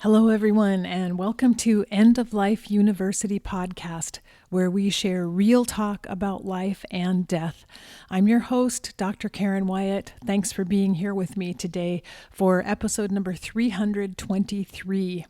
Hello, everyone, and welcome to End of Life University podcast, where we share real talk about life and death. I'm your host, Dr. Karen Wyatt. Thanks for being here with me today for episode number 323.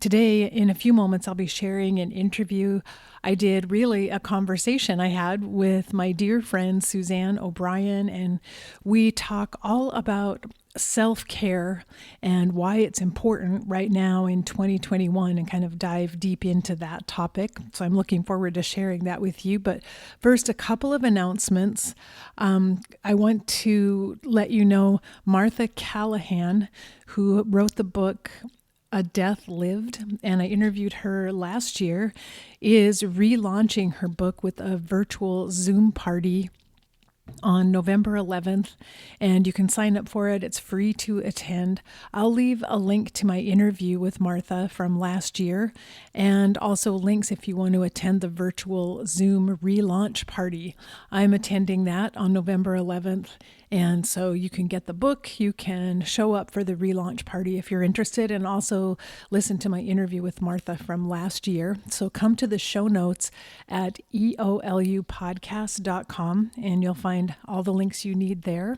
Today, in a few moments, I'll be sharing an interview I did, really a conversation I had with my dear friend Suzanne O'Brien, and we talk all about self-care and why it's important right now in 2021 and kind of dive deep into that topic. So I'm looking forward to sharing that with you. But first, a couple of announcements. I want to let you know Martha Callahan, who wrote the book A Death Lived, and I interviewed her last year, is relaunching her book with a virtual Zoom party on November 11th, and you can sign up for it. It's free to attend. I'll leave a link to my interview with Martha from last year, and also links if you want to attend the virtual Zoom relaunch party. I'm attending that on November 11th, and so you can get the book, you can show up for the relaunch party if you're interested, and also listen to my interview with Martha from last year. So come to the show notes at eolupodcast.com, and you'll find all the links you need there.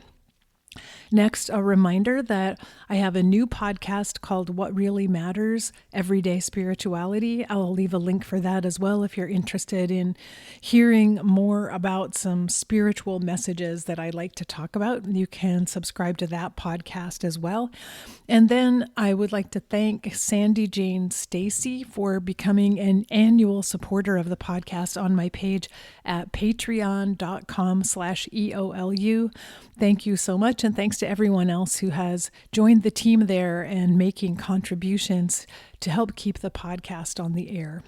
Next, a reminder that I have a new podcast called What Really Matters, Everyday Spirituality. I'll leave a link for that as well if you're interested in hearing more about some spiritual messages that I like to talk about. You can subscribe to that podcast as well. And then I would like to thank Sandy Jane Stacy for becoming an annual supporter of the podcast on my page at patreon.com/EOLU. Thank you so much. And thanks to everyone else who has joined the team there and making contributions to help keep the podcast on the air.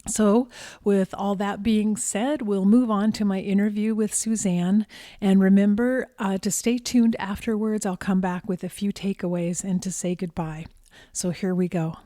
So with all that being said, we'll move on to my interview with Suzanne. And remember to stay tuned afterwards. I'll come back with a few takeaways and to say goodbye. So here we go.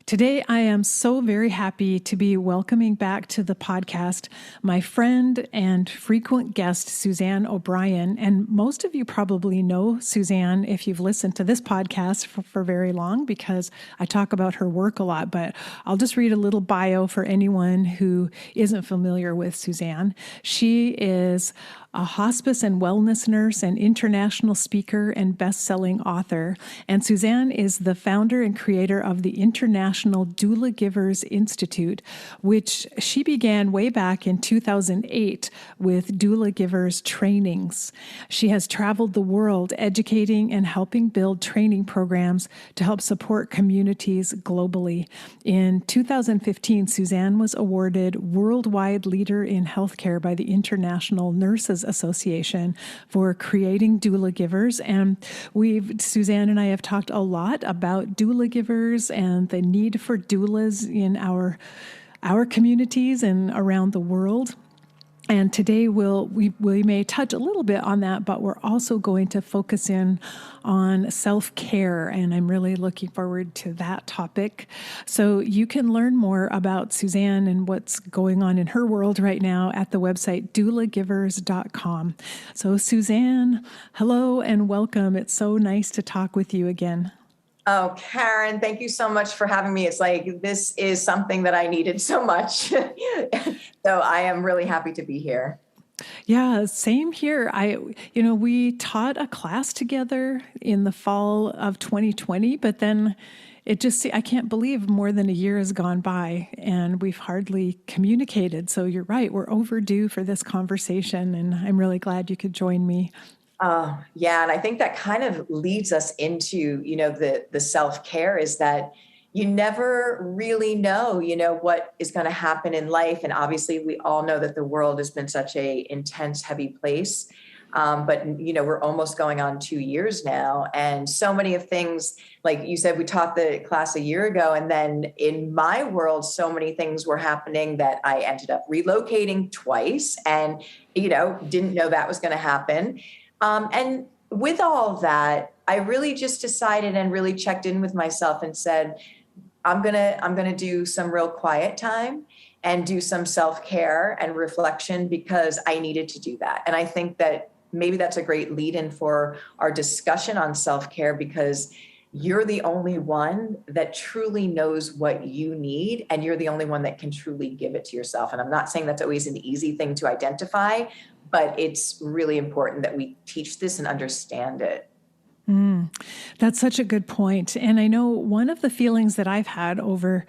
Today, I am so very happy to be welcoming back to the podcast my friend and frequent guest, Suzanne O'Brien. And most of you probably know Suzanne if you've listened to this podcast for very long, because I talk about her work a lot. But I'll just read a little bio for anyone who isn't familiar with Suzanne. She is a hospice and wellness nurse, an international speaker, and best-selling author. And Suzanne is the founder and creator of the International Doula Givers Institute, which she began way back in 2008 with doula givers trainings. She has traveled the world educating and helping build training programs to help support communities globally. In 2015, Suzanne was awarded Worldwide Leader in Healthcare by the International Nurses Association for creating doula givers. And Suzanne and I have talked a lot about doula givers and the need for doulas in our communities and around the world. And today we may touch a little bit on that, but we're also going to focus in on self-care, and I'm really looking forward to that topic. So you can learn more about Suzanne and what's going on in her world right now at the website doulagivers.com. So Suzanne, hello and welcome. It's so nice to talk with you again. Oh, Karen, thank you so much for having me. It's like, this is something that I needed so much. So I am really happy to be here. Yeah, same here. We taught a class together in the fall of 2020, but then I can't believe more than a year has gone by and we've hardly communicated. So you're right, we're overdue for this conversation, and I'm really glad you could join me. Yeah. And I think that kind of leads us into, the self-care is that you never really know, what is going to happen in life. And obviously we all know that the world has been such a intense, heavy place. But we're almost going on 2 years now. And so many of things, like you said, we taught the class a year ago. And then in my world, so many things were happening that I ended up relocating twice and, didn't know that was going to happen. And with all that, I really just decided and really checked in with myself and said, I'm going to do some real quiet time and do some self-care and reflection because I needed to do that. And I think that maybe that's a great lead in for our discussion on self-care because, you're the only one that truly knows what you need, and you're the only one that can truly give it to yourself. And I'm not saying that's always an easy thing to identify, but it's really important that we teach this and understand it. That's such a good point. And I know one of the feelings that I've had over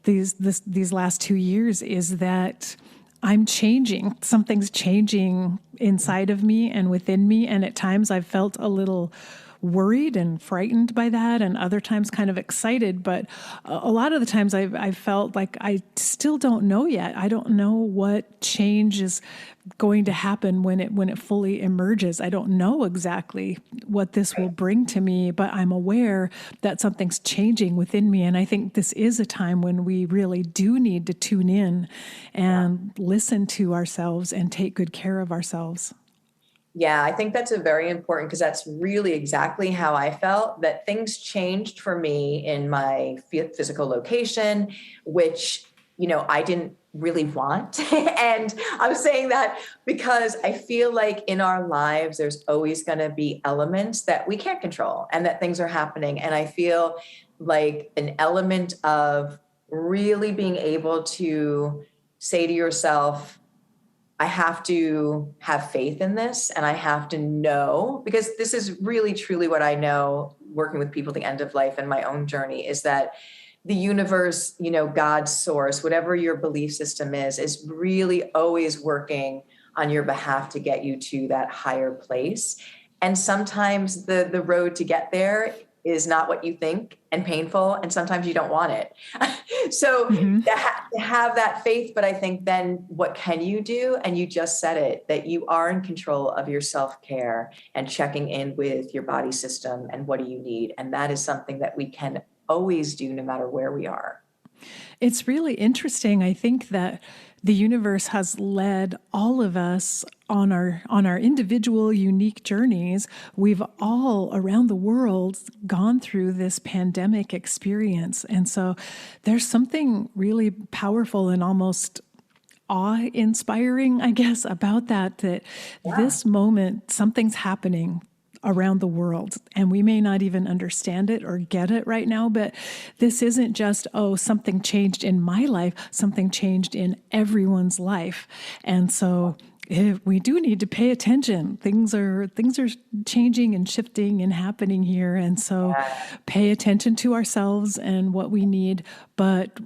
these last 2 years is that I'm changing. Something's changing inside of me and within me. And at times I've felt a little worried and frightened by that, and other times kind of excited. But a lot of the times I've felt like I still don't know yet. I don't know what change is going to happen when it fully emerges. I don't know exactly what this will bring to me, but I'm aware that something's changing within me. And I think this is a time when we really do need to tune in and listen to ourselves and take good care of ourselves. Yeah, I think that's a very important, because that's really exactly how I felt, that things changed for me in my physical location, which, I didn't really want. And I'm saying that because I feel like in our lives, there's always going to be elements that we can't control and that things are happening. And I feel like an element of really being able to say to yourself, I have to have faith in this, and I have to know, because this is really truly what I know working with people at the end of life and my own journey, is that the universe, God's source, whatever your belief system is really always working on your behalf to get you to that higher place. And sometimes the road to get there is not what you think and painful, and sometimes you don't want it. So to have that faith, but I think then what can you do? And you just said it, that you are in control of your self-care and checking in with your body system and what do you need? And that is something that we can always do no matter where we are. It's really interesting. I think that the universe has led all of us on our individual unique journeys. We've all around the world gone through this pandemic experience. And so there's something really powerful and almost awe-inspiring, I guess, about that this moment, something's happening around the world, and we may not even understand it or get it right now, but this isn't just, something changed in my life, something changed in everyone's life. And so we do need to pay attention. Things are changing and shifting and happening here. And so pay attention to ourselves and what we need, but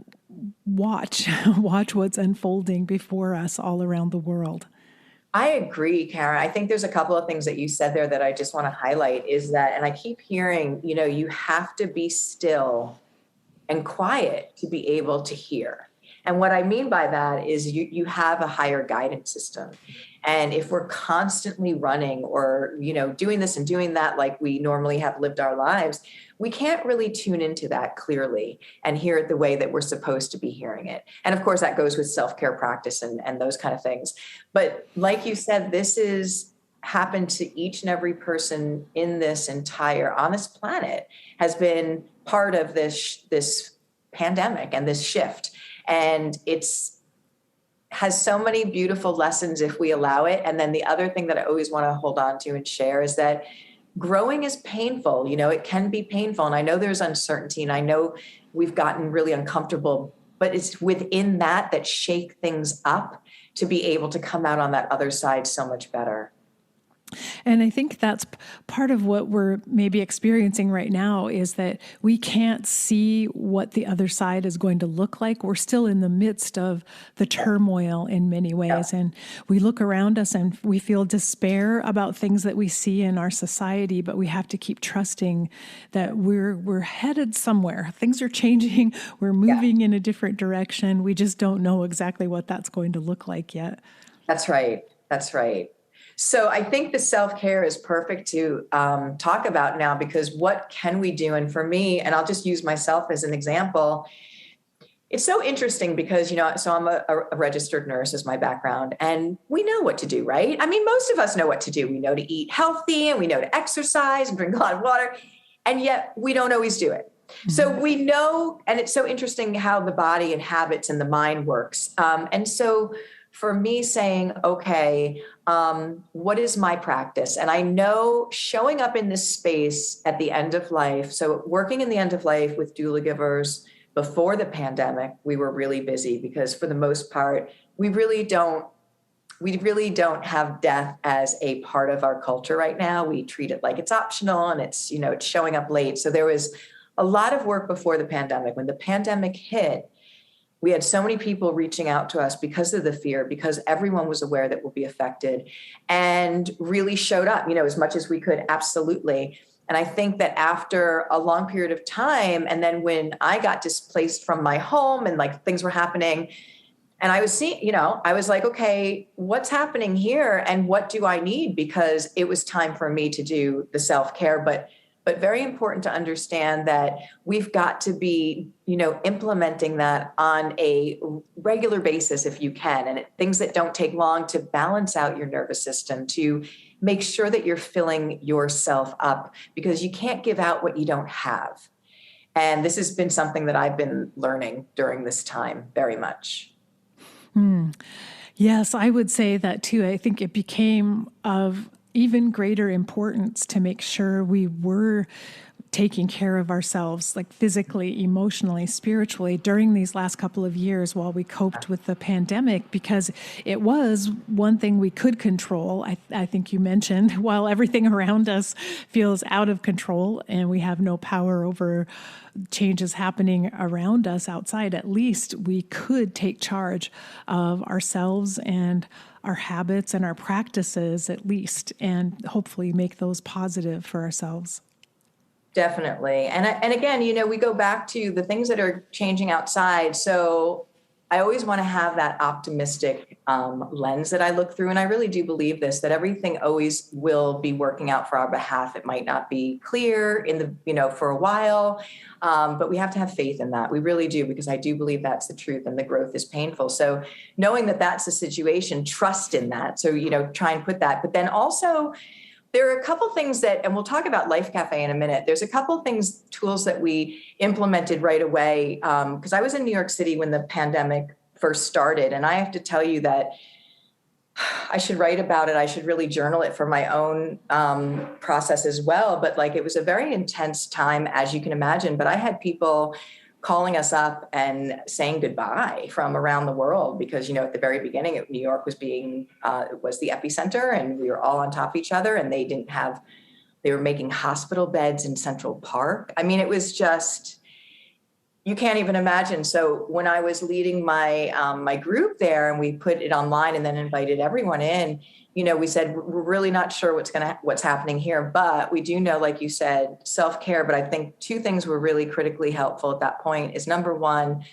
watch what's unfolding before us all around the world. I agree, Karen. I think there's a couple of things that you said there that I just want to highlight, is that, and I keep hearing, you have to be still and quiet to be able to hear. And what I mean by that is you have a higher guidance system. And if we're constantly running or, doing this and doing that, like we normally have lived our lives, we can't really tune into that clearly and hear it the way that we're supposed to be hearing it. And of course, that goes with self-care practice and those kind of things. But like you said, this is happened to each and every person in this entire, on this planet, has been part of this pandemic and this shift. And has so many beautiful lessons if we allow it. And then the other thing that I always want to hold on to and share is that growing is painful. It can be painful. And I know there's uncertainty, and I know we've gotten really uncomfortable, but it's within that shake things up to be able to come out on that other side so much better. And I think that's part of what we're maybe experiencing right now, is that we can't see what the other side is going to look like. We're still in the midst of the turmoil in many ways. And we look around us and we feel despair about things that we see in our society, but we have to keep trusting that we're headed somewhere. Things are changing. We're moving in a different direction. We just don't know exactly what that's going to look like yet. That's right. That's right. So I think the self-care is perfect to talk about now, because what can we do? And for me, and I'll just use myself as an example, it's so interesting because, so I'm a registered nurse is my background, and we know what to do, right? I mean, most of us know what to do. We know to eat healthy, and we know to exercise and drink a lot of water, and yet we don't always do it. Mm-hmm. So we know, and it's so interesting how the body and habits and the mind works. And so for me saying, okay, what is my practice? And I know showing up in this space at the end of life, so working in the end of life with doula givers before the pandemic, we were really busy because for the most part, we really don't have death as a part of our culture right now. We treat it like it's optional and it's showing up late. So there was a lot of work before the pandemic. When the pandemic hit, we had so many people reaching out to us because of the fear, because everyone was aware that we'll be affected and really showed up, as much as we could. Absolutely. And I think that after a long period of time, and then when I got displaced from my home and like things were happening, and I was seeing, I was like, okay, what's happening here and what do I need? Because it was time for me to do the self-care, but very important to understand that we've got to be, implementing that on a regular basis if you can, and things that don't take long to balance out your nervous system, to make sure that you're filling yourself up, because you can't give out what you don't have. And this has been something that I've been learning during this time very much. Yes, I would say that too. I think it became of even greater importance to make sure we were taking care of ourselves, like physically, emotionally, spiritually, during these last couple of years while we coped with the pandemic, because it was one thing we could control. I think you mentioned, while everything around us feels out of control and we have no power over changes happening around us outside, at least we could take charge of ourselves and our habits and our practices, at least, and hopefully make those positive for ourselves. Definitely. And again, we go back to the things that are changing outside. So I always want to have that optimistic lens that I look through. And I really do believe this, that everything always will be working out for our behalf. It might not be clear for a while, but we have to have faith in that. We really do, because I do believe that's the truth, and the growth is painful. So knowing that that's the situation, trust in that. So, try and put that, but then also, there are a couple things and we'll talk about Life Cafe in a minute. There's a couple tools that we implemented right away. Because I was in New York City when the pandemic first started. And I have to tell you that I should write about it. I should really journal it for my own process as well. But it was a very intense time, as you can imagine. But I had people calling us up and saying goodbye from around the world, because, at the very beginning, New York was the epicenter, and we were all on top of each other, and they were making hospital beds in Central Park. I mean, it was just, you can't even imagine. So when I was leading my group there, and we put it online and then invited everyone in, we said, we're really not sure what's happening here, but we do know, like you said, self-care. But I think two things were really critically helpful at that point is, number one,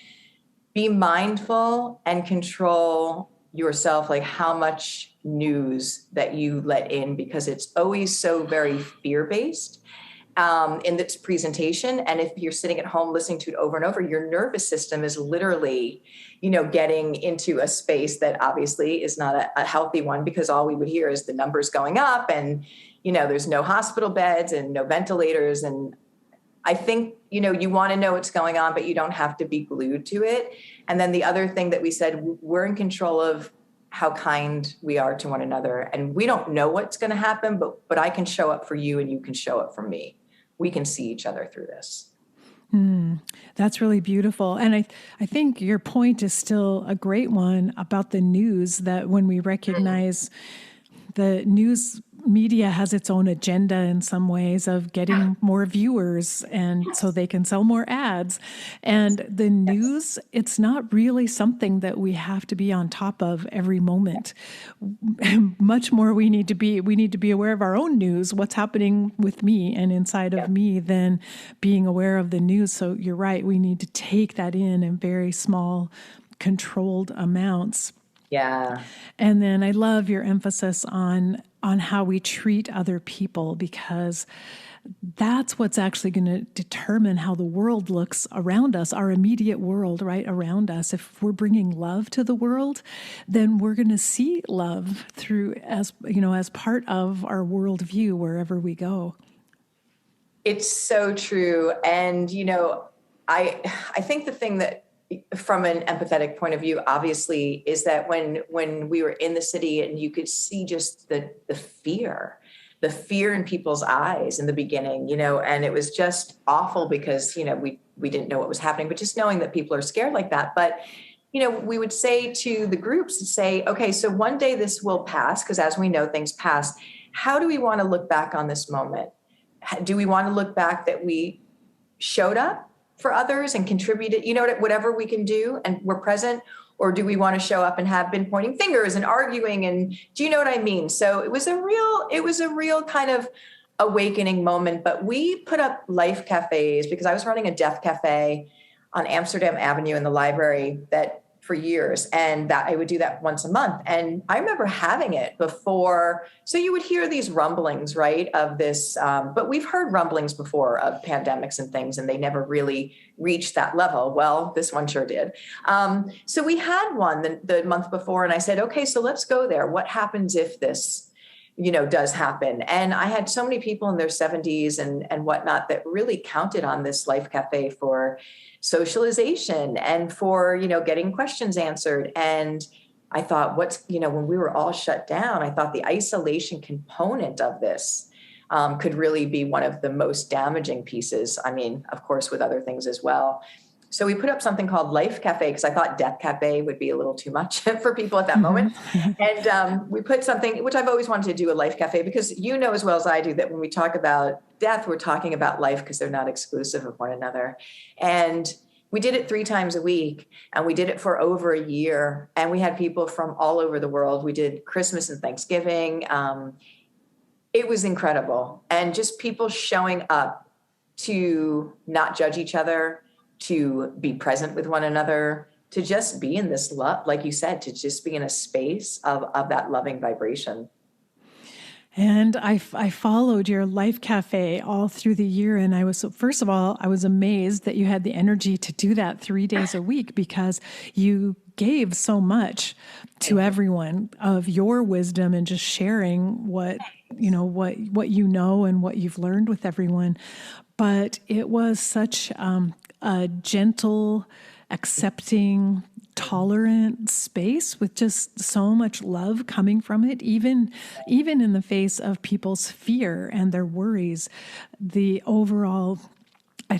be mindful and control yourself, like how much news that you let in, because it's always so very fear-based in its presentation. And if you're sitting at home listening to it over and over, your nervous system is literally, getting into a space that obviously is not a healthy one, because all we would hear is the numbers going up, and, there's no hospital beds and no ventilators. And I think, you want to know what's going on, but you don't have to be glued to it. And then the other thing that we said, we're in control of how kind we are to one another. And we don't know what's going to happen, but I can show up for you and you can show up for me. We can see each other through this. That's really beautiful. And I think your point is still a great one about the news, that when we recognize the news media has its own agenda in some ways of getting more viewers, and so they can sell more ads. And the news, it's not really something that we have to be on top of every moment. Much more we need to be aware of our own news, what's happening with me and inside of me, than being aware of the news. So you're right, we need to take that in very small, controlled amounts. Yeah. And then I love your emphasis on how we treat other people, because that's what's actually going to determine how the world looks around us, our immediate world right around us. If we're bringing love to the world, then we're going to see love through as part of our worldview wherever we go. It's so true. And, I think the thing that, from an empathetic point of view, obviously, is that when we were in the city and you could see just the fear in people's eyes in the beginning, and it was just awful because, we didn't know what was happening, but just knowing that people are scared like that. But, we would say to the groups to say, okay, so one day this will pass, because as we know, things pass. How do we want to look back on this moment? Do we want to look back that we showed up for others and contributed, whatever we can do and we're present? Or do we want to show up and have been pointing fingers and arguing? And do you know what I mean? So it was a real kind of awakening moment. But we put up life cafes because I was running a deaf cafe on Amsterdam Avenue in the library that for years, and that I would do that once a month. And I remember having it before. So you would hear these rumblings, right, of this, but we've heard rumblings before of pandemics and things, and they never really reached that level. Well, this one sure did. So we had one the month before, and I said, okay, so let's go there. What happens if this, does happen? And I had so many people in their 70s and whatnot that really counted on this Life Cafe for socialization and for, getting questions answered. And I thought, when we were all shut down, I thought the isolation component of this could really be one of the most damaging pieces. I mean, of course, with other things as well. So we put up something called Life Cafe because I thought Death Cafe would be a little too much for people at that moment. And we put something, which I've always wanted to do, a Life Cafe, because as well as I do that when we talk about death, we're talking about life because they're not exclusive of one another. And we did it 3 times a week, and we did it for over a year. And we had people from all over the world. We did Christmas and Thanksgiving. It was incredible. And just people showing up to not judge each other, to be present with one another, to just be in this love, like you said, to just be in a space of that loving vibration. And I followed your Life Cafe all through the year. And first of all, I was amazed that you had the energy to do that 3 days a week, because you gave so much to everyone of your wisdom and just sharing what you know and what you've learned with everyone. But it was such a gentle, accepting, tolerant space with just so much love coming from it, even in the face of people's fear and their worries. The overall, I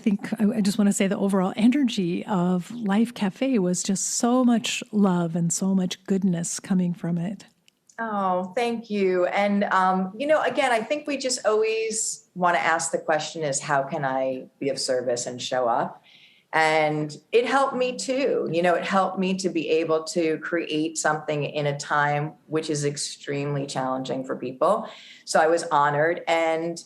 just want to say the overall energy of Life Cafe was just so much love and so much goodness coming from it. Oh, thank you. And, again, I think we just always want to ask the question is, how can I be of service and show up? And it helped me too. It helped me to be able to create something in a time which is extremely challenging for people. So I was honored, and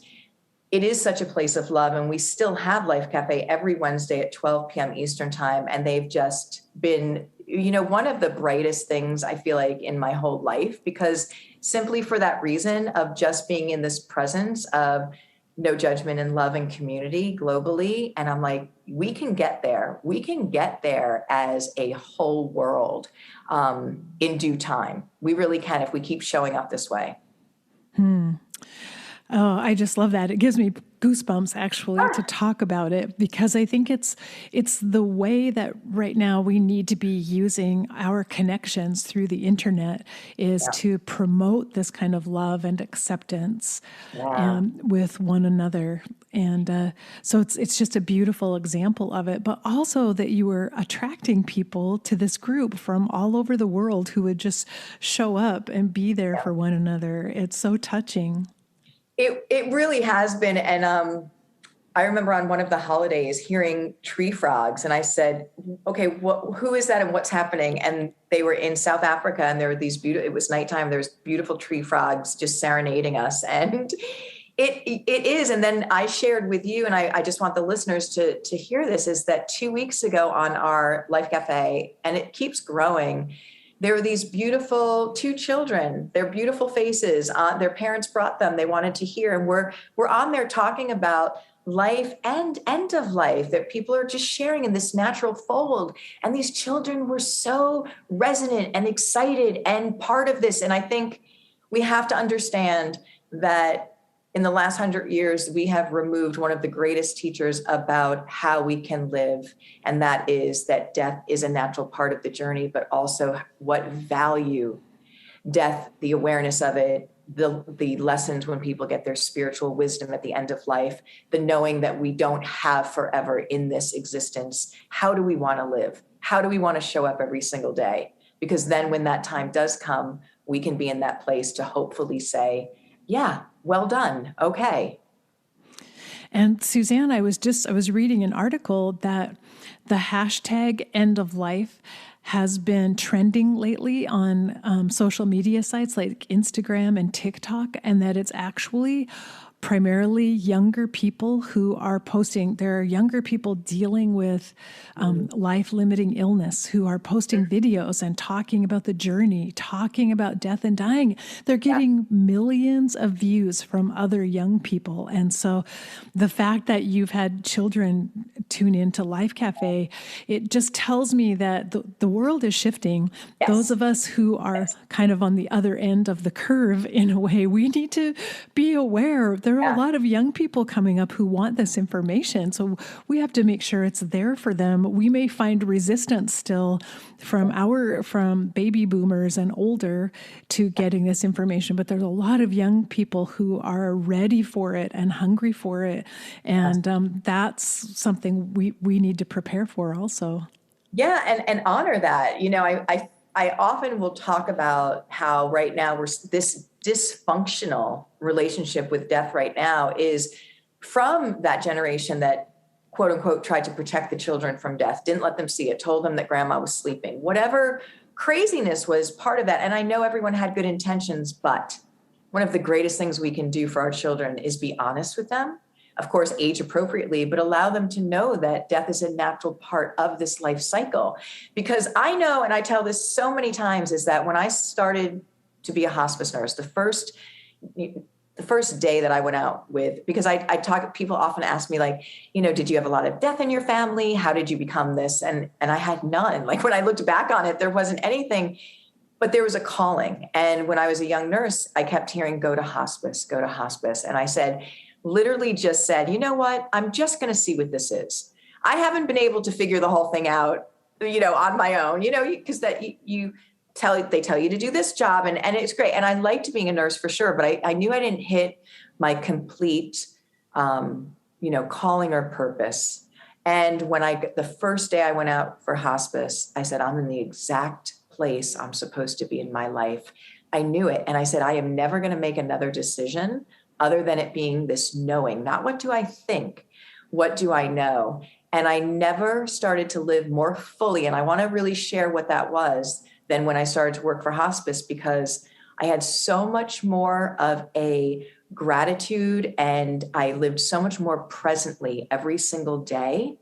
it is such a place of love. And we still have Life Cafe every Wednesday at 12 p.m. Eastern time. And they've just been, one of the brightest things I feel like in my whole life, because simply for that reason of just being in this presence of no judgment and love and community globally. And I'm like, we can get there. We can get there as a whole world in due time. We really can if we keep showing up this way. Oh, I just love that. It gives me goosebumps actually to talk about it, because I think it's the way that right now we need to be using our connections through the internet is to promote this kind of love and acceptance with one another. And so it's just a beautiful example of it, but also that you were attracting people to this group from all over the world who would just show up and be there for one another. It's so touching. It really has been. And I remember on one of the holidays hearing tree frogs, and I said, okay, who is that and what's happening? And they were in South Africa, and there were these it was nighttime. There was beautiful tree frogs just serenading us. And it is. And then I shared with you, and I just want the listeners to hear this, is that 2 weeks ago on our Life Cafe, and it keeps growing, there were these beautiful 2 children, their beautiful faces. Their parents brought them. They wanted to hear. And we're on there talking about life and end of life, that people are just sharing in this natural fold. And these children were so resonant and excited and part of this. And I think we have to understand that in the last 100 years, we have removed one of the greatest teachers about how we can live. And that is that death is a natural part of the journey, but also what value death, the awareness of it, the lessons when people get their spiritual wisdom at the end of life, the knowing that we don't have forever in this existence. How do we want to live? How do we want to show up every single day? Because then when that time does come, we can be in that place to hopefully say, yeah, well done. Okay. And Suzanne, I was reading an article that the hashtag end of life has been trending lately on social media sites like Instagram and TikTok, and that it's actually primarily younger people who are posting. There are younger people dealing with life-limiting illness who are posting videos and talking about the journey, talking about death and dying. They're getting millions of views from other young people. And so the fact that you've had children tune into Life Cafe, it just tells me that the world is shifting. Yes. Those of us who are kind of on the other end of the curve, in a way, we need to be aware. There are a lot of young people coming up who want this information. So we have to make sure it's there for them. We may find resistance still from baby boomers and older to getting this information, but there's a lot of young people who are ready for it and hungry for it. And that's something we need to prepare for also. Yeah, and honor that. I often will talk about how right now we're this dysfunctional relationship with death right now is from that generation that quote unquote tried to protect the children from death, didn't let them see it, told them that grandma was sleeping, whatever craziness was part of that. And I know everyone had good intentions, but one of the greatest things we can do for our children is be honest with them. Of course, age appropriately, but allow them to know that death is a natural part of this life cycle. Because I know, and I tell this so many times, is that when I started to be a hospice nurse, the first day that I went out with, because I talk, people often ask me like, did you have a lot of death in your family? How did you become this? And I had none. Like when I looked back on it, there wasn't anything, but there was a calling. And when I was a young nurse, I kept hearing, go to hospice, go to hospice. And I literally just said, you know what? I'm just going to see what this is. I haven't been able to figure the whole thing out, on my own, because they tell you to do this job and it's great. And I liked being a nurse for sure, but I knew I didn't hit my complete, calling or purpose. And when the first day I went out for hospice, I said, I'm in the exact place I'm supposed to be in my life. I knew it. And I said, I am never going to make another decision other than it being this knowing, not what do I think, what do I know? And I never started to live more fully. And I want to really share what that was than when I started to work for hospice, because I had so much more of a gratitude and I lived so much more presently every single day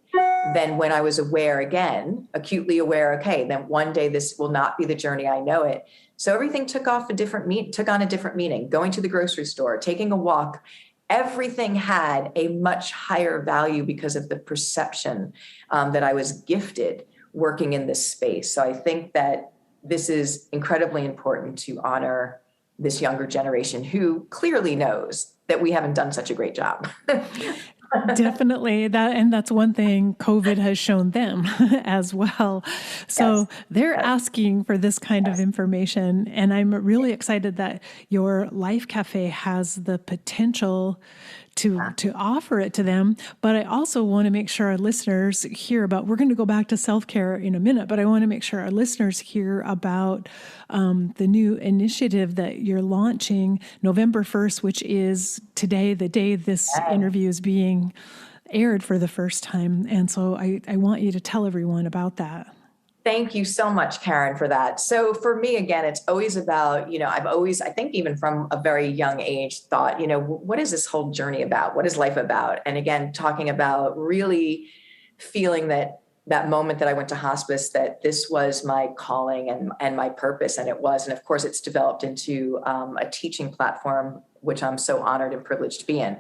than when I was aware again, acutely aware, okay, then one day this will not be the journey I know it. So everything took on a different meaning. Going to the grocery store, taking a walk, everything had a much higher value because of the perception that I was gifted working in this space. So I think that this is incredibly important to honor this younger generation who clearly knows that we haven't done such a great job. Definitely. That's one thing COVID has shown them as well. So they're asking for this kind of information. And I'm really excited that your Life Cafe has the potential to offer it to them. But I also want to make sure our listeners hear about, we're going to go back to self-care in a minute, but I want to make sure our listeners hear about the new initiative that you're launching November 1st, which is today, the day this interview is being aired for the first time. And so I want you to tell everyone about that. Thank you so much, Karen, for that. So for me, again, it's always about, I think even from a very young age thought, what is this whole journey about? What is life about? And again, talking about really feeling that moment that I went to hospice, that this was my calling and my purpose. And it was, and of course it's developed into a teaching platform, which I'm so honored and privileged to be in.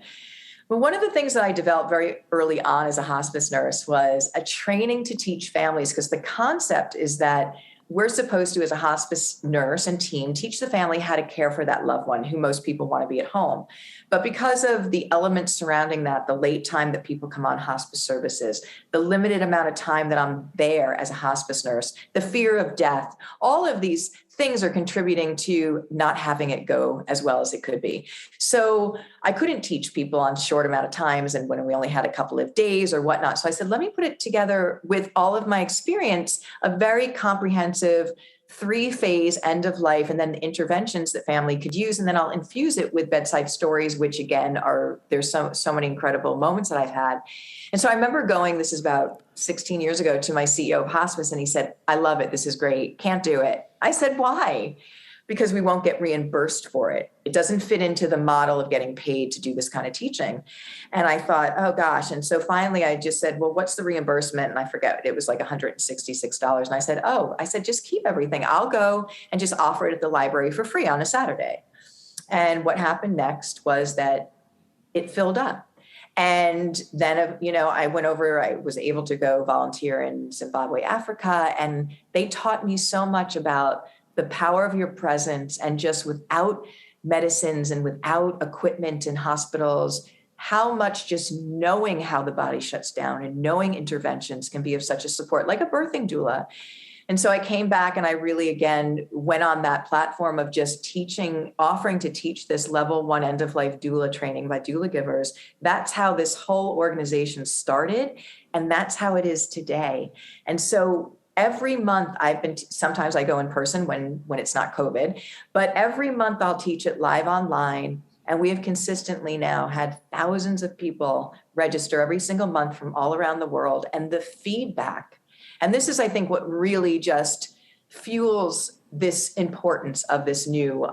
But one of the things that I developed very early on as a hospice nurse was a training to teach families, because the concept is that we're supposed to, as a hospice nurse and team, teach the family how to care for that loved one who most people want to be at home. But because of the elements surrounding that, the late time that people come on hospice services, the limited amount of time that I'm there as a hospice nurse, the fear of death, all of these things are contributing to not having it go as well as it could be. So I couldn't teach people on short amount of times and when we only had a couple of days or whatnot. So I said, let me put it together with all of my experience, a very comprehensive 3-phase end of life, and then interventions that family could use. And then I'll infuse it with bedside stories, which again there's so many incredible moments that I've had. And so I remember going, this is about 16 years ago, to my CEO of hospice, and he said, I love it. This is great. Can't do it. I said, why? Because we won't get reimbursed for it. It doesn't fit into the model of getting paid to do this kind of teaching. And I thought, oh gosh. And so finally I just said, well, what's the reimbursement? And I forget, it was like $166. And I said, just keep everything. I'll go and just offer it at the library for free on a Saturday. And what happened next was that it filled up. And then, I was able to go volunteer in Zimbabwe, Africa, and they taught me so much about the power of your presence, and just without medicines and without equipment in hospitals, how much just knowing how the body shuts down and knowing interventions can be of such a support, like a birthing doula. And so I came back and I really, again, went on that platform of just offering to teach this level 1 end of life doula training by doula givers. That's how this whole organization started. And that's how it is today. And so every month sometimes I go in person when it's not COVID, but every month I'll teach it live online. And we have consistently now had thousands of people register every single month from all around the world. And the feedback, and this is, I think, what really just fuels this importance of this new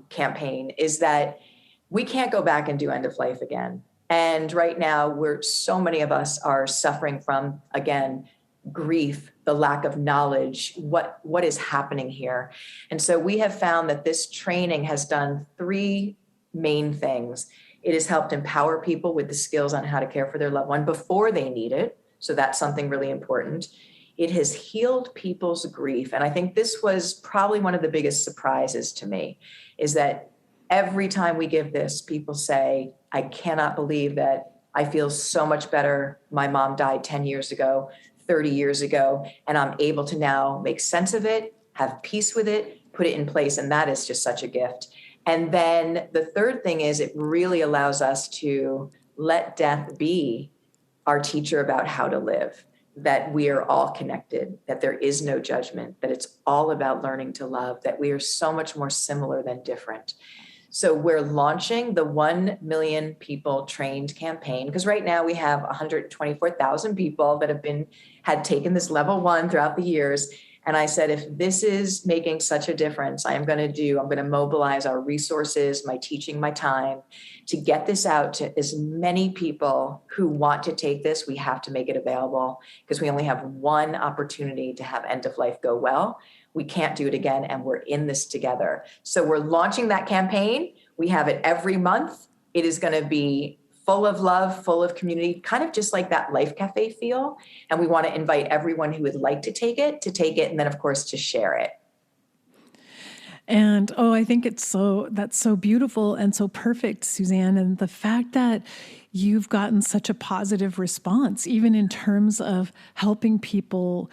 campaign, is that we can't go back and do end of life again. And right now, so many of us are suffering from, again, grief, the lack of knowledge, what is happening here. And so we have found that this training has done 3 main things. It has helped empower people with the skills on how to care for their loved one before they need it. So that's something really important. It has healed people's grief. And I think this was probably one of the biggest surprises to me, is that every time we give this, people say, I cannot believe that I feel so much better. My mom died 10 years ago, 30 years ago, and I'm able to now make sense of it, have peace with it, put it in place. And that is just such a gift. And then the third thing is, it really allows us to let death be our teacher about how to live, that we are all connected, that there is no judgment, that it's all about learning to love, that we are so much more similar than different. So we're launching the 1 million people trained campaign, because right now we have 124,000 people that had taken this level 1 throughout the years. And I said, if this is making such a difference, I'm going to mobilize our resources, my teaching, my time to get this out to as many people who want to take this. We have to make it available, because we only have one opportunity to have end of life go well. We can't do it again, and we're in this together. So we're launching that campaign. We have it every month. It is going to be full of love, full of community, kind of just like that Life Cafe feel. And we want to invite everyone who would like to take it, and then of course to share it. And I think that's so beautiful and so perfect, Suzanne. And the fact that you've gotten such a positive response, even in terms of helping people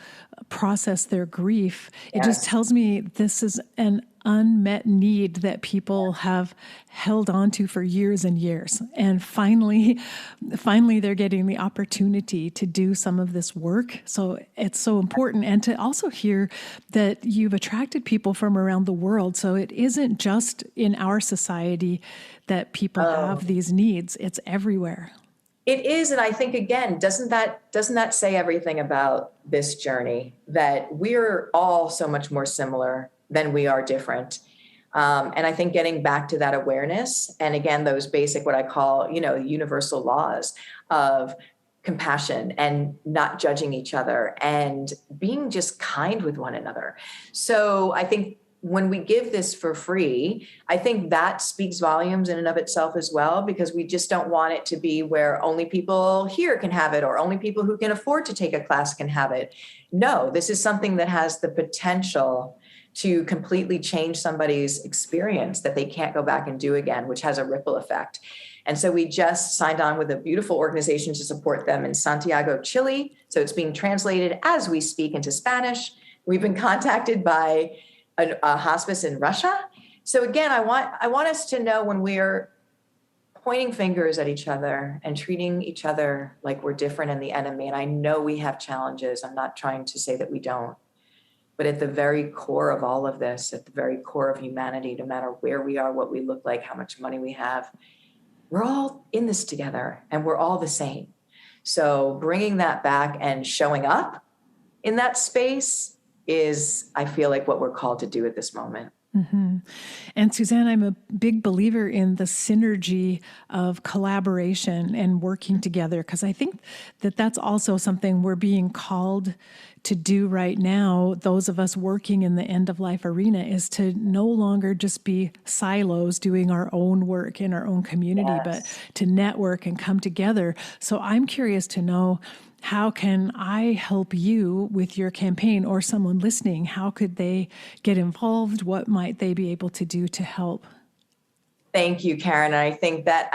process their grief, it just tells me this is an unmet need that people have held on to for years and years. And finally they're getting the opportunity to do some of this work. So it's so important. And to also hear that you've attracted people from around the world. So it isn't just in our society that people have these needs. It's everywhere. It is. And I think, again, doesn't that say everything about this journey, that we're all so much more similar than we are different. And I think getting back to that awareness, and again, those basic, what I call, universal laws of compassion and not judging each other and being just kind with one another. So I think when we give this for free, I think that speaks volumes in and of itself as well, because we just don't want it to be where only people here can have it or only people who can afford to take a class can have it. No, this is something that has the potential to completely change somebody's experience that they can't go back and do again, which has a ripple effect. And so we just signed on with a beautiful organization to support them in Santiago, Chile. So it's being translated as we speak into Spanish. We've been contacted by a hospice in Russia. So again, I want us to know, when we're pointing fingers at each other and treating each other like we're different and the enemy, and I know we have challenges. I'm not trying to say that we don't. But at the very core of all of this, at the very core of humanity, no matter where we are, what we look like, how much money we have, we're all in this together and we're all the same. So bringing that back and showing up in that space is, I feel like, what we're called to do at this moment. Mm-hmm. And Suzanne, I'm a big believer in the synergy of collaboration and working together, because I think that that's also something we're being called to do right now. Those of us working in the end of life arena, is to no longer just be silos doing our own work in our own community, Yes. but to network and come together. So I'm curious to know, how can I help you with your campaign, or someone listening? How could they get involved? What might they be able to do to help? Thank you, Karen. And I think that,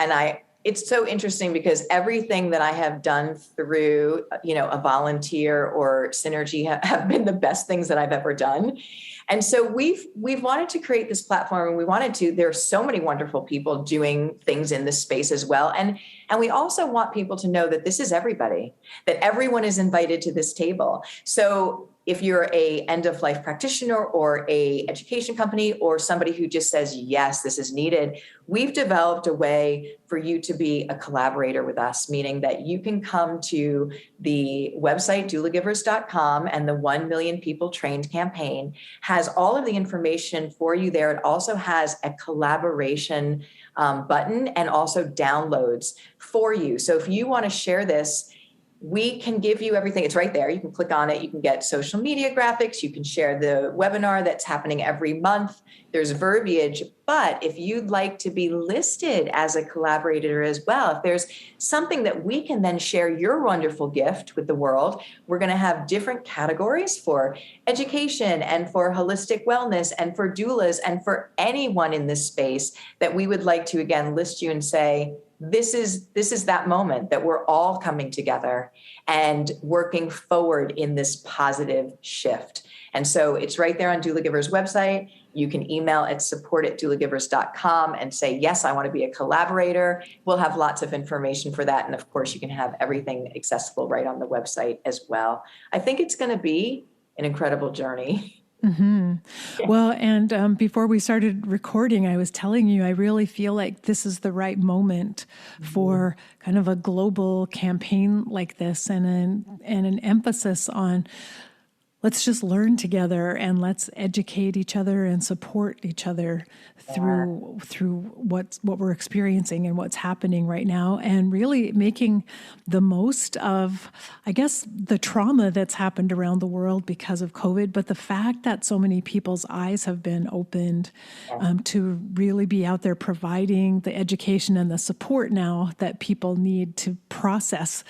it's so interesting, because everything that I have done through, a volunteer or synergy have been the best things that I've ever done. And so we've wanted to create this platform, and there are so many wonderful people doing things in this space as well. And we also want people to know that this is everybody, that everyone is invited to this table. So if you're a end-of-life practitioner or a education company, or somebody who just says, yes, this is needed, we've developed a way for you to be a collaborator with us, meaning that you can come to the website, doulagivers.com, and the 1 Million People Trained campaign has all of the information for you there. It also has a collaboration button and also downloads for you. So if you want to share this, we can give you everything. It's right there. You can click on it. You can get social media graphics. You can share the webinar that's happening every month. There's verbiage. But if you'd like to be listed as a collaborator as well, if there's something that we can then share your wonderful gift with the world, we're going to have different categories for education and for holistic wellness and for doulas and for anyone in this space that we would like to, again, list you and say, this is that moment that we're all coming together and working forward in this positive shift. And so it's right there on Doula Givers' website. You can email at support@doulagivers.com and say, yes, I want to be a collaborator. We'll have lots of information for that. And of course, you can have everything accessible right on the website as well. I think it's going to be an incredible journey. Mm-hmm. Well, and before we started recording, I was telling you, I really feel like this is the right moment for kind of a global campaign like this, and an emphasis on, let's just learn together and let's educate each other and support each other through what we're experiencing and what's happening right now, and really making the most of, I guess, the trauma that's happened around the world because of COVID, but the fact that so many people's eyes have been opened to really be out there providing the education and the support now that people need to process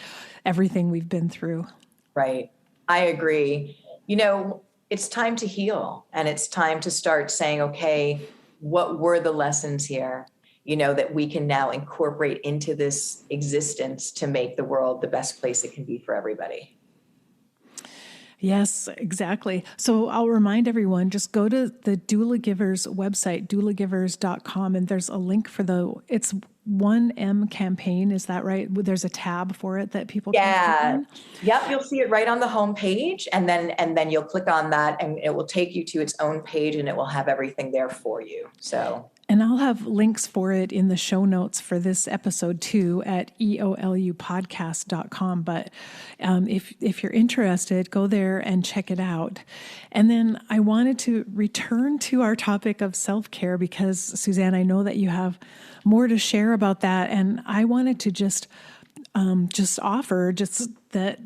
everything we've been through. Right. I agree. It's time to heal, and it's time to start saying, okay, what were the lessons here, that we can now incorporate into this existence to make the world the best place it can be for everybody. Yes, exactly. So I'll remind everyone, just go to the Doula Givers website, doulagivers.com, and there's a link for it's 1M campaign. Is that right? There's a tab for it that people can click on? Yep. You'll see it right on the home page, and then you'll click on that and it will take you to its own page, and it will have everything there for you. So. And I'll have links for it in the show notes for this episode too at EOLUpodcast.com. But if you're interested, go there and check it out. And then I wanted to return to our topic of self-care, because Suzanne, I know that you have more to share about that. And I wanted to just offer that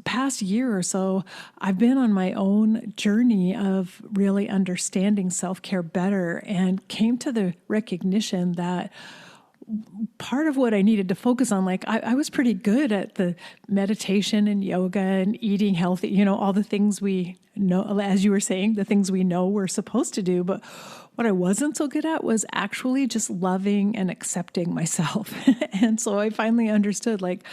past year or so, I've been on my own journey of really understanding self-care better and came to the recognition that part of what I needed to focus on, like I was pretty good at the meditation and yoga and eating healthy, all the things we know, as you were saying, the things we know we're supposed to do. But what I wasn't so good at was actually just loving and accepting myself. And so I finally understood, like,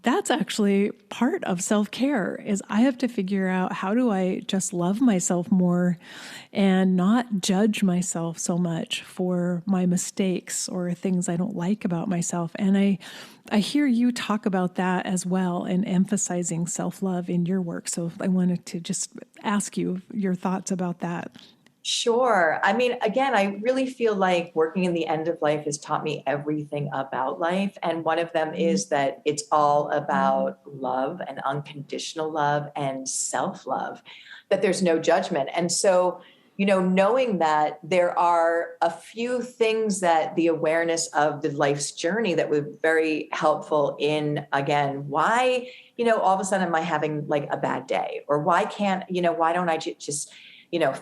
that's actually part of self-care is I have to figure out how do I just love myself more and not judge myself so much for my mistakes or things I don't like about myself. And I hear you talk about that as well and emphasizing self-love in your work. So I wanted to just ask you your thoughts about that. Sure. I mean, again, I really feel like working in the end of life has taught me everything about life. And one of them is that it's all about love and unconditional love and self-love, that there's no judgment. And so, knowing that there are a few things that the awareness of the life's journey that was very helpful in, again, why, all of a sudden am I having like a bad day? Or why can't, why don't I just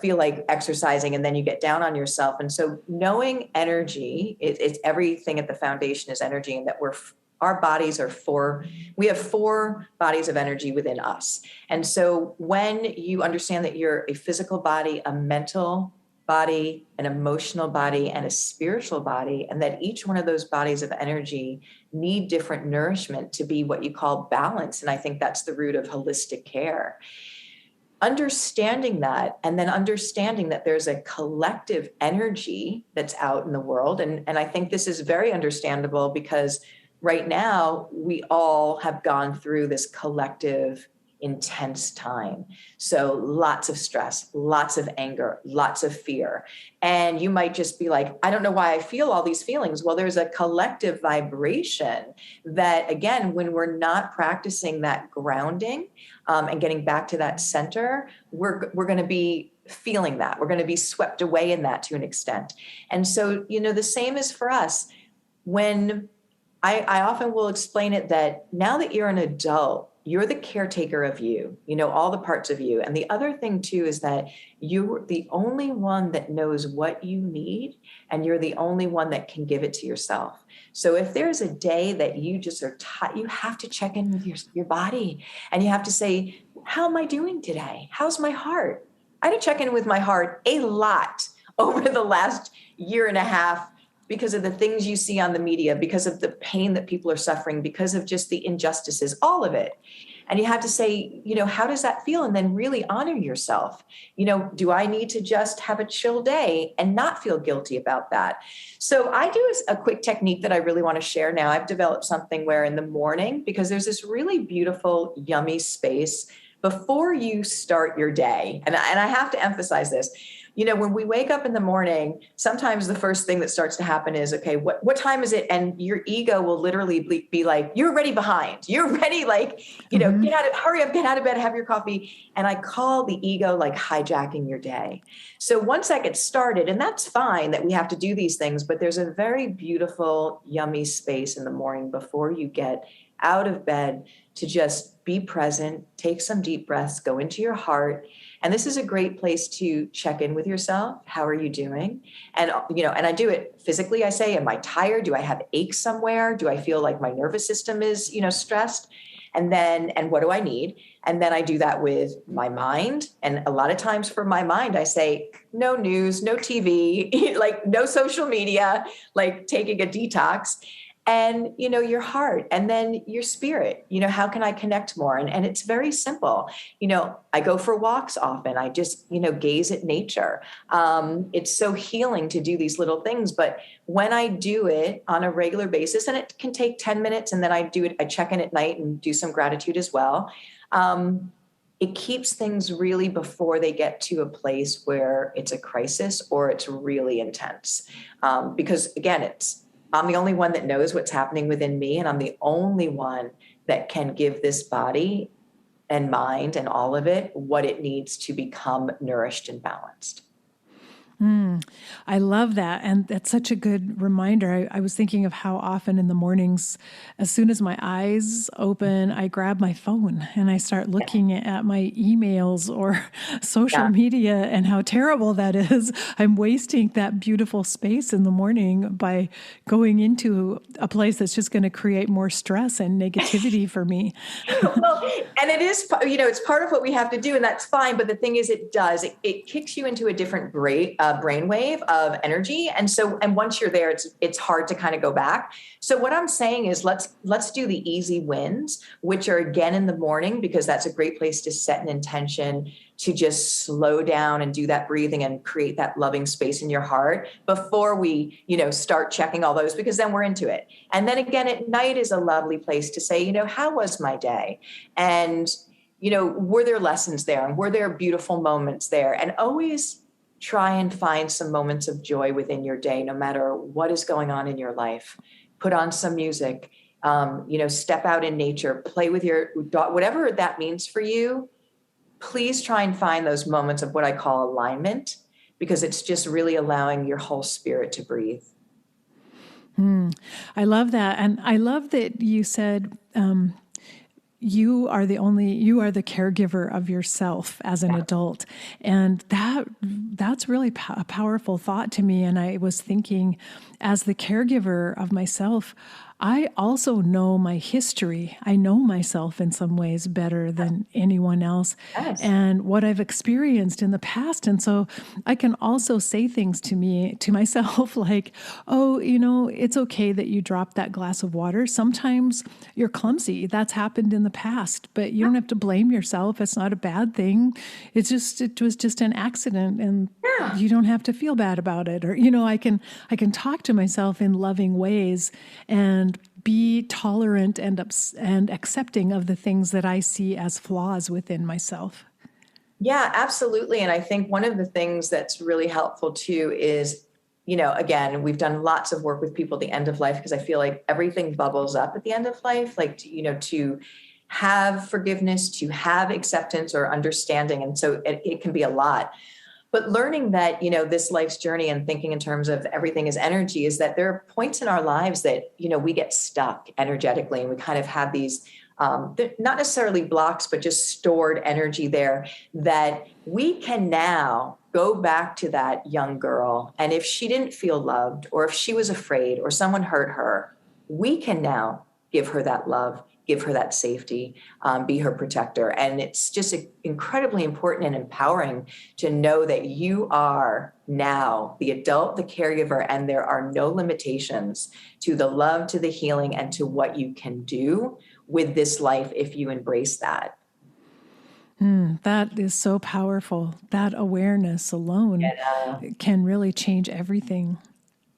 feel like exercising, and then you get down on yourself. And so knowing energy, it's everything at the foundation is energy, and that our bodies are we have 4 bodies of energy within us. And so when you understand that you're a physical body, a mental body, an emotional body, and a spiritual body, and that each one of those bodies of energy need different nourishment to be what you call balance. And I think that's the root of holistic care. Understanding that, and then understanding that there's a collective energy that's out in the world. And I think this is very understandable because right now we all have gone through this collective intense time. So lots of stress, lots of anger, lots of fear. And you might just be like, I don't know why I feel all these feelings. Well, there's a collective vibration that, again, when we're not practicing that grounding and getting back to that center, we're going to be feeling that. We're going to be swept away in that to an extent. And so, the same is for us. When I often will explain it that now that you're an adult, you're the caretaker of you, all the parts of you. And the other thing too is that you're the only one that knows what you need, and you're the only one that can give it to yourself. So if there's a day that you just are tired, you have to check in with your body, and you have to say, how am I doing today? How's my heart? I had to check in with my heart a lot over the last year and a half, because of the things you see on the media, because of the pain that people are suffering, because of just the injustices, all of it. And you have to say, how does that feel? And then really honor yourself. Do I need to just have a chill day and not feel guilty about that? So I do a quick technique that I really want to share now. I've developed something where in the morning, because there's this really beautiful, yummy space before you start your day. And I have to emphasize this. When we wake up in the morning, sometimes the first thing that starts to happen is, okay, what time is it? And your ego will literally be like, you're already behind. You're ready. Like, hurry up, get out of bed, have your coffee. And I call the ego like hijacking your day. So once that gets started, and that's fine that we have to do these things, but there's a very beautiful, yummy space in the morning before you get out of bed to just be present, take some deep breaths, go into your heart. And this is a great place to check in with yourself. How are you doing? And, and I do it physically. I say, am I tired? Do I have aches somewhere? Do I feel like my nervous system is, stressed? And what do I need? And then I do that with my mind. And a lot of times for my mind, I say, no news, no TV, like no social media, like taking a detox. And, your heart, and then your spirit, how can I connect more? And it's very simple. I go for walks often. I just, gaze at nature. It's so healing to do these little things. But when I do it on a regular basis, and it can take 10 minutes, and then I check in at night and do some gratitude as well. It keeps things really before they get to a place where it's a crisis or it's really intense. Because again, I'm the only one that knows what's happening within me, and I'm the only one that can give this body and mind and all of it what it needs to become nourished and balanced. I love that. And that's such a good reminder. I was thinking of how often in the mornings, as soon as my eyes open, I grab my phone and I start looking at my emails or social Yeah. media, and how terrible that is. I'm wasting that beautiful space in the morning by going into a place that's just going to create more stress and negativity for me. Well, and it is, it's part of what we have to do, and that's fine. But the thing is, it kicks you into a different brainwave of energy. And once you're there, it's hard to kind of go back. So what I'm saying is let's do the easy wins, which are again in the morning, because that's a great place to set an intention to just slow down and do that breathing and create that loving space in your heart before we, start checking all those, because then we're into it. And then again, at night is a lovely place to say, how was my day? And, were there lessons there? And were there beautiful moments there? And always try and find some moments of joy within your day, no matter what is going on in your life. Put on some music, step out in nature, play with your dog, whatever that means for you. Please try and find those moments of what I call alignment, because it's just really allowing your whole spirit to breathe. I love that. And I love that you said, you are the caregiver of yourself as an adult. And that's really a powerful thought to me. And I was thinking, as the caregiver of myself, I also know my history. I know myself in some ways better than anyone else, Yes. and what I've experienced in the past. And so I can also say things to myself like, oh, it's okay that you dropped that glass of water. Sometimes you're clumsy. That's happened in the past, but you don't have to blame yourself. It's not a bad thing. It was just an accident, and you don't have to feel bad about it. Or, I can talk to myself in loving ways and be tolerant and accepting of the things that I see as flaws within myself. Yeah, absolutely. And I think one of the things that's really helpful too is, again, we've done lots of work with people at the end of life, because I feel like everything bubbles up at the end of life, like, to have forgiveness, to have acceptance or understanding. And so it can be a lot. But learning that, this life's journey and thinking in terms of everything is energy, is that there are points in our lives that, we get stuck energetically, and we kind of have these, not necessarily blocks, but just stored energy there, that we can now go back to that young girl. And if she didn't feel loved, or if she was afraid, or someone hurt her, we can now give her that love, give her that safety, be her protector. And it's just incredibly important and empowering to know that you are now the adult, the caregiver, and there are no limitations to the love, to the healing, and to what you can do with this life if you embrace that. That is so powerful. That awareness alone can really change everything.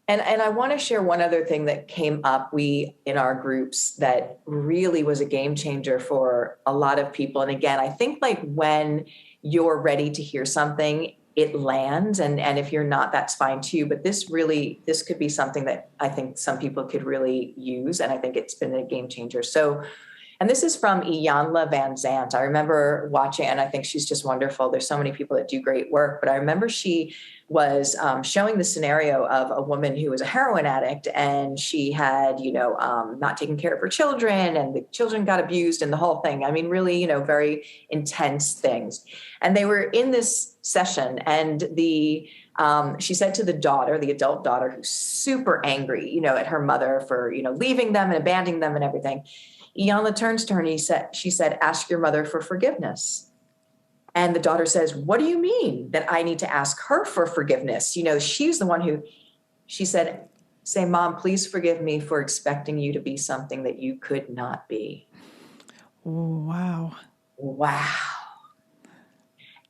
And I want to share one other thing that came up in our groups that really was a game changer for a lot of people. And again, I think like when you're ready to hear something, it lands. And if you're not, that's fine too. But this could be something that I think some people could really use. And I think it's been a game changer. So, and this is from Iyanla Van Zant. I remember watching, and I think she's just wonderful. There's so many people that do great work, but I remember she was showing the scenario of a woman who was a heroin addict, and she had, not taken care of her children, and the children got abused, and the whole thing. I mean, really, very intense things. And they were in this session, and she said to the daughter, the adult daughter, who's super angry, at her mother for, leaving them and abandoning them and everything. Iyanla turns to her and she said, ask your mother for forgiveness. And the daughter says, what do you mean that I need to ask her for forgiveness? She's the one she said, say, Mom, please forgive me for expecting you to be something that you could not be. Wow. Wow.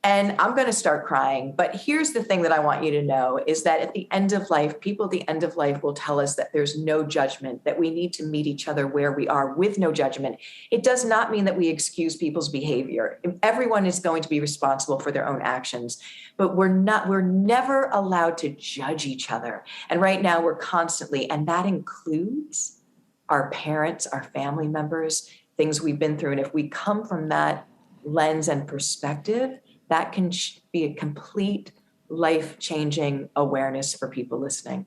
And I'm going to start crying. But here's the thing that I want you to know is that at the end of life, people at the end of life will tell us that there's no judgment, that we need to meet each other where we are with no judgment. It does not mean that we excuse people's behavior. Everyone is going to be responsible for their own actions, but we're never allowed to judge each other. And right now we're constantly, and that includes our parents, our family members, things we've been through. And if we come from that lens and perspective, that can be a complete life-changing awareness for people listening.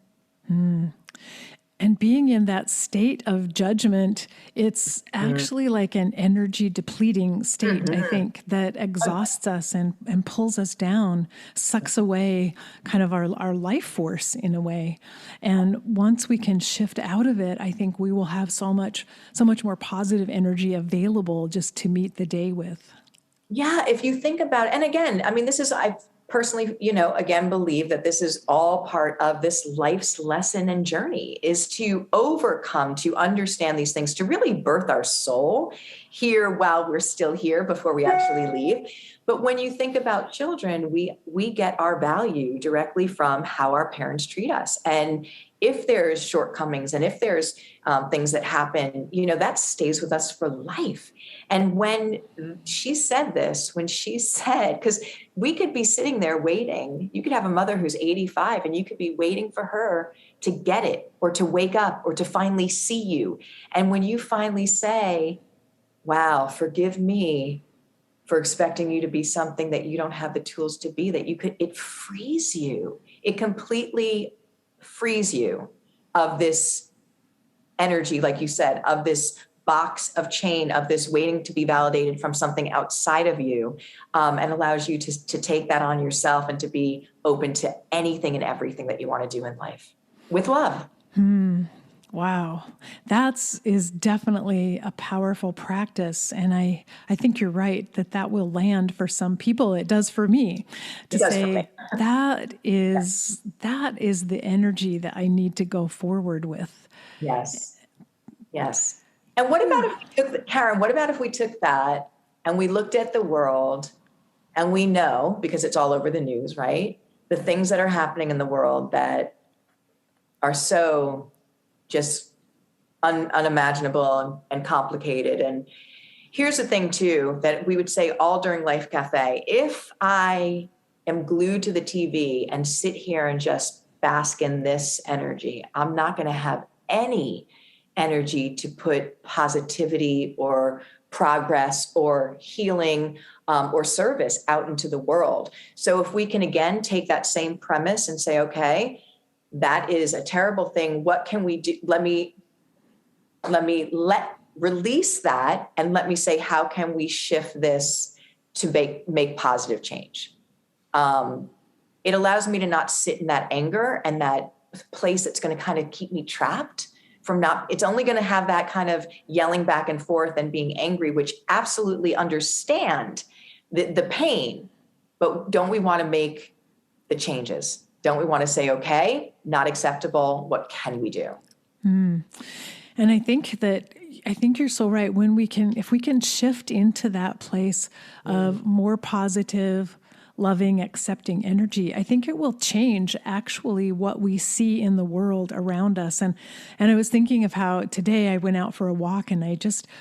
And being in that state of judgment, it's actually like an energy depleting state, I think, that exhausts us and pulls us down, sucks away kind of our life force in a way. And once we can shift out of it, I think we will have so much more positive energy available just to meet the day with. Yeah, if you think about it, and again, I mean, I personally, again, believe that this is all part of this life's lesson and journey, is to overcome, to understand these things, to really birth our soul here while we're still here before we actually leave. But when you think about children, we get our value directly from how our parents treat us. And if there's shortcomings and if there's things that happen, that stays with us for life. And when she said, because we could be sitting there waiting, you could have a mother who's 85 and you could be waiting for her to get it or to wake up or to finally see you. And when you finally say, wow, forgive me for expecting you to be something that you don't have the tools to be, it frees you. It completely frees you of this energy, like you said, of this box of chain, of this waiting to be validated from something outside of you, and allows you to take that on yourself and to be open to anything and everything that you want to do in life with love. Wow. That is definitely a powerful practice. And I think you're right that will land for some people. It does for me to say that is the energy that I need to go forward with. Yes. Yes. And what about if we took that and we looked at the world and we know, because it's all over the news, right? The things that are happening in the world that are so just unimaginable and complicated. And here's the thing too, that we would say all during Life Cafe, if I am glued to the TV and sit here and just bask in this energy, I'm not going to have any energy to put positivity or progress or healing or service out into the world. So if we can again take that same premise and say, okay, that is a terrible thing. What can we do? Let me release that and let me say, how can we shift this to make positive change? It allows me to not sit in that anger and that place that's going to kind of keep me trapped it's only going to have that kind of yelling back and forth and being angry, which absolutely understand the pain, but don't we want to make the changes? Don't we want to say, okay, not acceptable. What can we do? And I think you're so right. If we can shift into that place of more positive, loving, accepting energy, I think it will change actually what we see in the world around us. And I was thinking of how today I went out for a walk and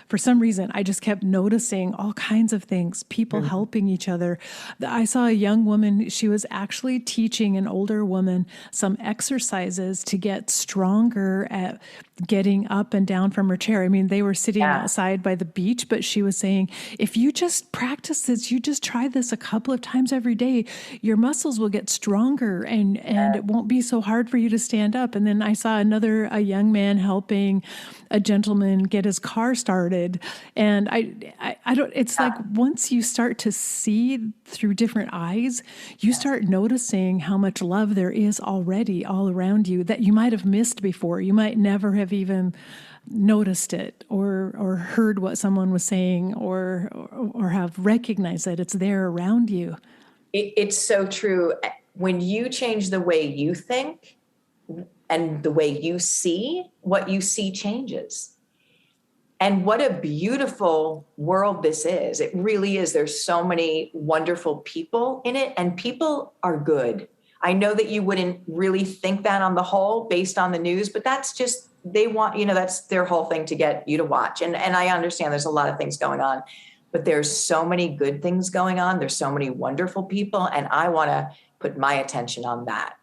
for some reason, I just kept noticing all kinds of things, people helping each other. I saw a young woman, she was actually teaching an older woman some exercises to get stronger at getting up and down from her chair. I mean, they were sitting outside by the beach, but she was saying, if you just practice this, you just try this a couple of times every day, your muscles will get stronger and it won't be so hard for you to stand up. And then I saw a young man helping a gentleman get his car started. And it's like once you start to see through different eyes, you start noticing how much love there is already all around you that you might have missed before. You might never have even noticed it or heard what someone was saying or have recognized that it's there around you. It's so true. When you change the way you think and the way you see, what you see changes. And what a beautiful world this is. It really is. There's so many wonderful people in it, and people are good. I know that you wouldn't really think that on the whole based on the news, but that's just, they want, that's their whole thing to get you to watch. And I understand there's a lot of things going on, but there's so many good things going on. There's so many wonderful people, and I want to put my attention on that.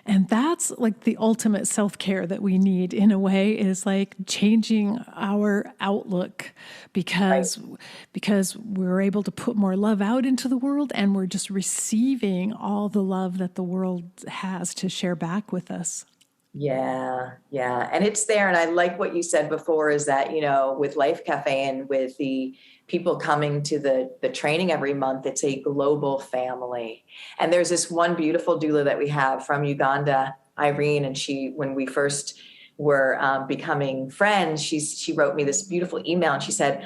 And that's like the ultimate self-care that we need in a way, is like changing our outlook, Right. because we're able to put more love out into the world, and we're just receiving all the love that the world has to share back with us. Yeah, yeah. And it's there. And I like what you said before is that, with Life Cafe and with the people coming to the training every month, it's a global family. And there's this one beautiful doula that we have from Uganda, Irene, and when we first were becoming friends, she wrote me this beautiful email and she said,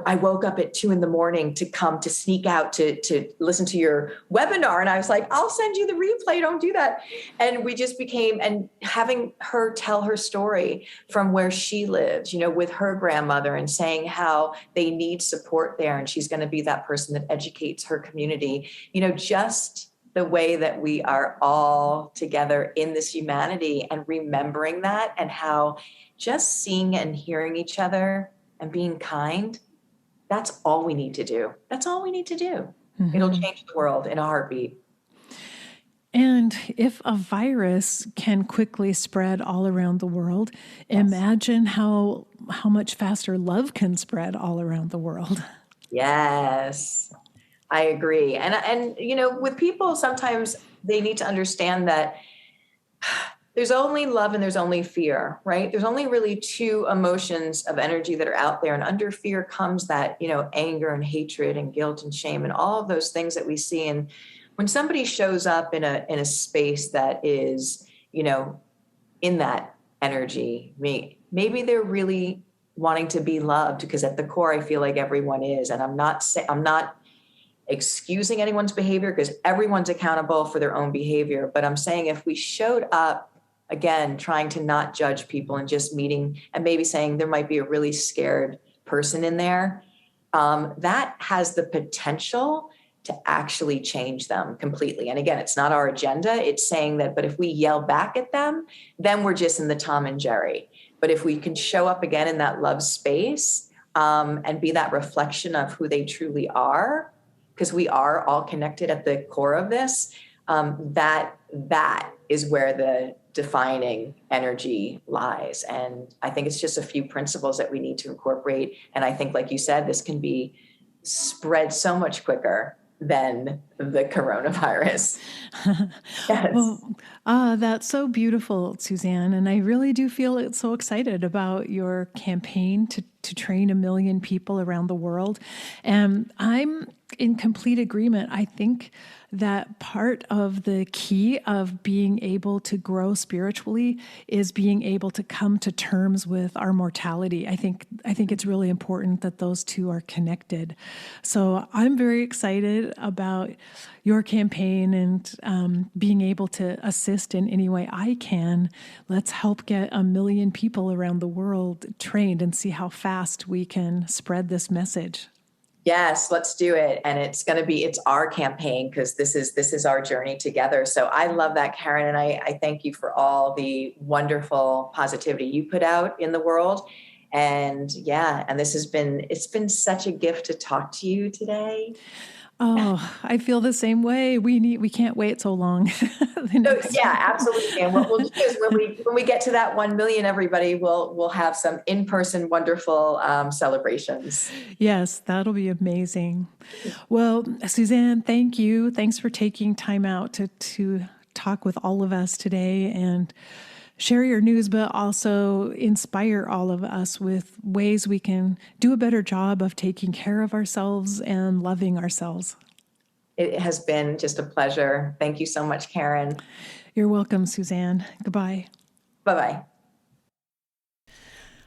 I woke up at 2 a.m. to come to sneak out to listen to your webinar. And I was like, I'll send you the replay. Don't do that. And we just became, and having her tell her story from where she lives, with her grandmother, and saying how they need support there. And she's going to be that person that educates her community, just the way that we are all together in this humanity, and remembering that, and how just seeing and hearing each other and being kind, that's all we need to do. That's all we need to do. Mm-hmm. It'll change the world in a heartbeat. And if a virus can quickly spread all around the world, imagine how much faster love can spread all around the world. Yes, I agree. And with people, sometimes they need to understand that there's only love and there's only fear, right? There's only really two emotions of energy that are out there. And under fear comes that, anger and hatred and guilt and shame and all of those things that we see. And when somebody shows up in a space that is, in that energy, maybe they're really wanting to be loved, because at the core, I feel like everyone is. And I'm not excusing anyone's behavior, because everyone's accountable for their own behavior. But I'm saying, if we showed up, again, trying to not judge people and just meeting and maybe saying there might be a really scared person in there, that has the potential to actually change them completely. And again, it's not our agenda. It's saying that, but if we yell back at them, then we're just in the Tom and Jerry. But if we can show up again in that love space, and be that reflection of who they truly are, because we are all connected at the core of this, that is where the defining energy lies. And I think it's just a few principles that we need to incorporate. And I think, like you said, this can be spread so much quicker than the coronavirus. Yes. Well, that's so beautiful, Suzanne. And I really do feel so excited about your campaign to train 1 million people around the world. And I'm in complete agreement. I think that part of the key of being able to grow spiritually is being able to come to terms with our mortality. I think it's really important that those two are connected. So I'm very excited about your campaign and being able to assist in any way I can. Let's help get 1 million people around the world trained and see how fast we can spread this message. Yes, let's do it. And it's our campaign, because this is our journey together. So I love that, Karen. And I thank you for all the wonderful positivity you put out in the world. And and it's been such a gift to talk to you today. Oh, I feel the same way. We can't wait so long. Yeah, absolutely. And what we'll do is when we get to that 1 million, everybody, we'll have some in-person wonderful celebrations. Yes, that'll be amazing. Well, Suzanne, thank you. Thanks for taking time out to talk with all of us today and share your news, but also inspire all of us with ways we can do a better job of taking care of ourselves and loving ourselves. It has been just a pleasure. Thank you so much, Karen. You're welcome, Suzanne. Goodbye. Bye-bye.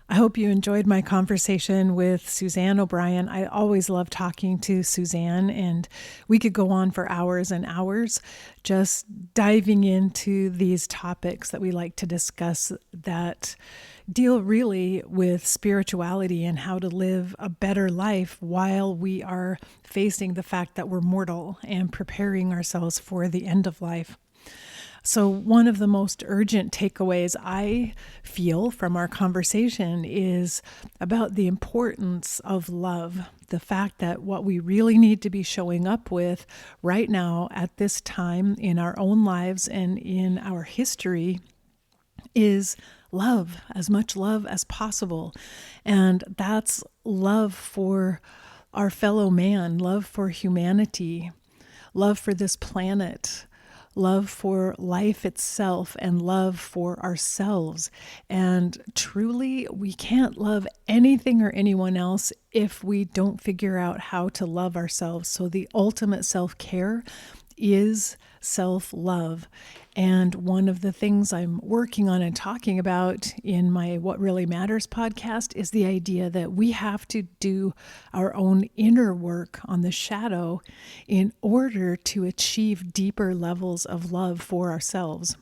I hope you enjoyed my conversation with Suzanne O'Brien. I always love talking to Suzanne, and we could go on for hours and hours just diving into these topics that we like to discuss that deal really with spirituality and how to live a better life while we are facing the fact that we're mortal and preparing ourselves for the end of life. So one of the most urgent takeaways I feel from our conversation is about the importance of love. The fact that what we really need to be showing up with right now at this time in our own lives and in our history is love, as much love as possible. And that's love for our fellow man, love for humanity, love for this planet, love for life itself, and love for ourselves. And truly, we can't love anything or anyone else if we don't figure out how to love ourselves. So the ultimate self-care is self-love. And one of the things I'm working on and talking about in my What Really Matters podcast is the idea that we have to do our own inner work on the shadow in order to achieve deeper levels of love for ourselves.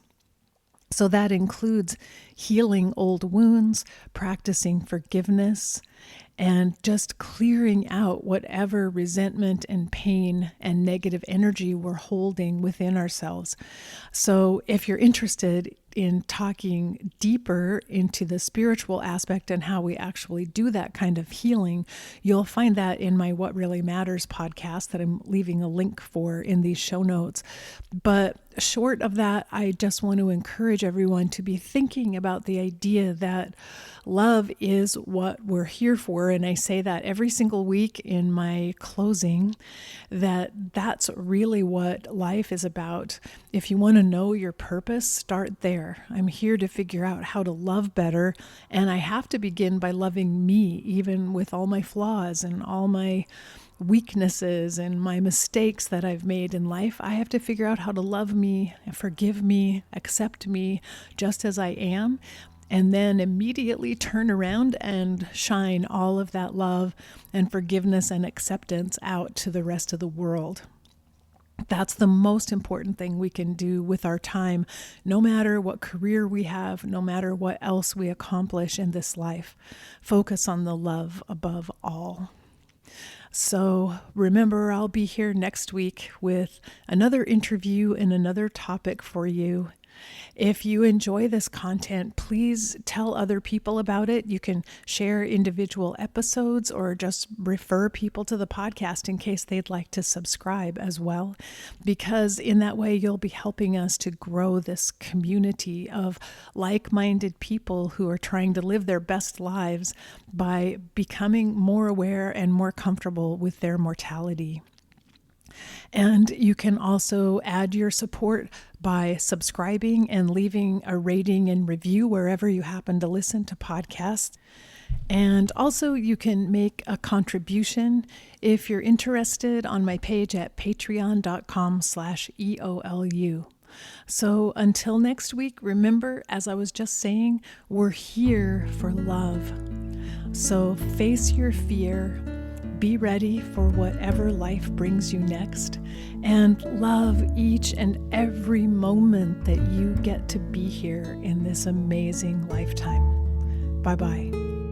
So that includes healing old wounds, practicing forgiveness, and just clearing out whatever resentment and pain and negative energy we're holding within ourselves. So if you're interested in talking deeper into the spiritual aspect and how we actually do that kind of healing, you'll find that in my What Really Matters podcast that I'm leaving a link for in these show notes. But short of that, I just want to encourage everyone to be thinking about the idea that love is what we're here for. And I say that every single week in my closing, that's really what life is about. If you want to know your purpose, start there. I'm here to figure out how to love better. And I have to begin by loving me, even with all my flaws and all my weaknesses and my mistakes that I've made in life. I have to figure out how to love me, forgive me, accept me just as I am, and then immediately turn around and shine all of that love and forgiveness and acceptance out to the rest of the world. That's the most important thing we can do with our time, no matter what career we have, no matter what else we accomplish in this life. Focus on the love above all. So remember, I'll be here next week with another interview and another topic for you. If you enjoy this content, please tell other people about it. You can share individual episodes or just refer people to the podcast in case they'd like to subscribe as well, because in that way you'll be helping us to grow this community of like-minded people who are trying to live their best lives by becoming more aware and more comfortable with their mortality. And you can also add your support by subscribing and leaving a rating and review wherever you happen to listen to podcasts. And also you can make a contribution if you're interested on my page at patreon.com/EOLU. So until next week, remember, as I was just saying, we're here for love. So face your fear. Be ready for whatever life brings you next, and love each and every moment that you get to be here in this amazing lifetime. Bye-bye.